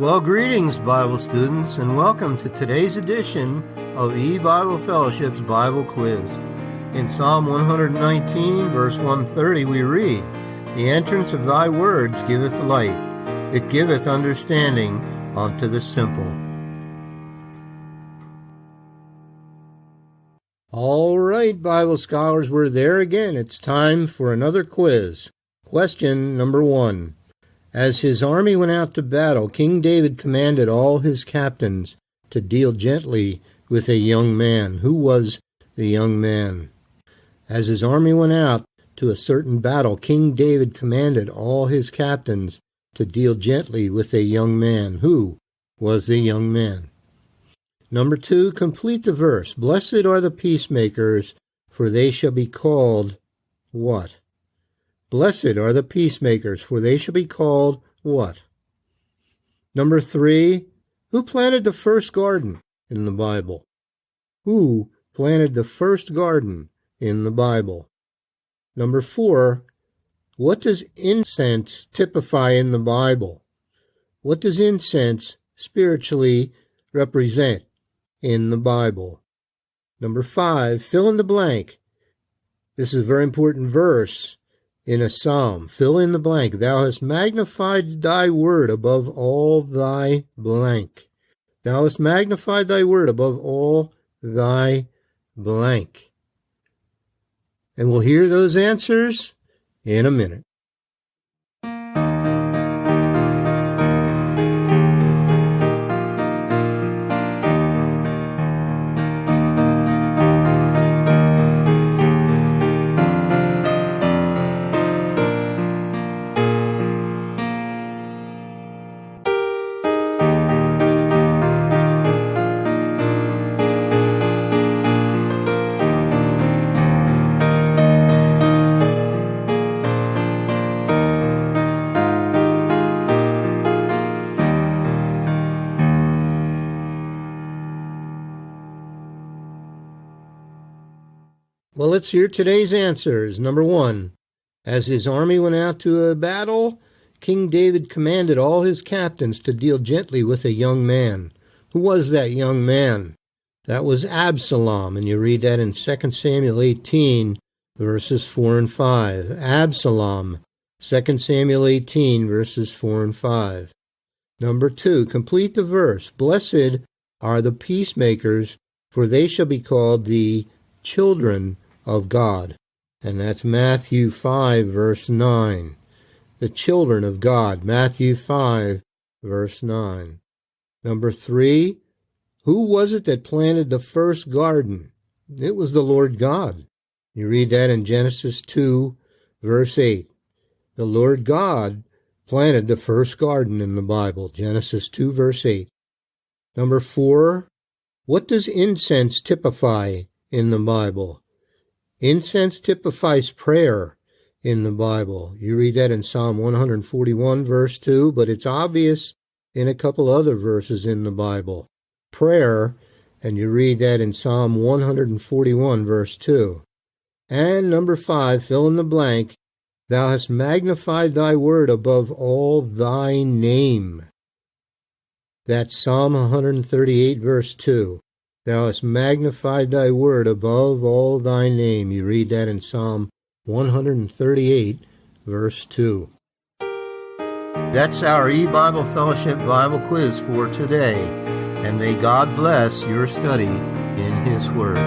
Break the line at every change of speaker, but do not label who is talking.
Well, greetings, Bible students, and welcome to today's edition of E-Bible Fellowship's Bible Quiz. In Psalm 119, verse 130, we read, "The entrance of thy words giveth light. It giveth understanding unto the simple." All right, Bible scholars, we're there again. It's time for another quiz. Question number 1. As his army went out to battle, King David commanded all his captains to deal gently with a young man. Who was the young man? As his army went out to a certain battle, King David commanded all his captains to deal gently with a young man. Who was the young man? Number 2, complete the verse. Blessed are the peacemakers, for they shall be called what? Blessed are the peacemakers, for they shall be called what? Number 3, who planted the first garden in the Bible? Who planted the first garden in the Bible? Number 4, what does incense typify in the Bible? What does incense spiritually represent in the Bible? Number 5, fill in the blank. This is a very important verse in a psalm. Fill in the blank. Thou hast magnified thy word above all thy blank. Thou hast magnified thy word above all thy blank. And we'll hear those answers in a minute. Well, let's hear today's answers. Number 1, as his army went out to a battle, King David commanded all his captains to deal gently with a young man. Who was that young man? That was Absalom, and you read that in 2 Samuel 18, verses 4 and 5. Absalom, 2 Samuel 18, verses 4 and 5. Number 2, complete the verse. Blessed are the peacemakers, for they shall be called the children of God. And that's Matthew 5, verse 9. The children of God, Matthew 5, verse 9. Number 3, who was it that planted the first garden? It was the Lord God. You read that in Genesis 2, verse 8. The Lord God planted the first garden in the Bible, Genesis 2, verse 8. Number 4, what does incense typify in the Bible? Incense typifies prayer in the Bible. You read that in Psalm 141, verse 2, but it's obvious in a couple other verses in the Bible. Prayer, and you read that in Psalm 141, verse 2. And number 5, fill in the blank. Thou hast magnified thy word above all thy name. That's Psalm 138, verse 2. Thou hast magnified thy word above all thy name. You read that in Psalm 138, verse 2. That's our E-Bible Fellowship Bible Quiz for today. And may God bless your study in His Word.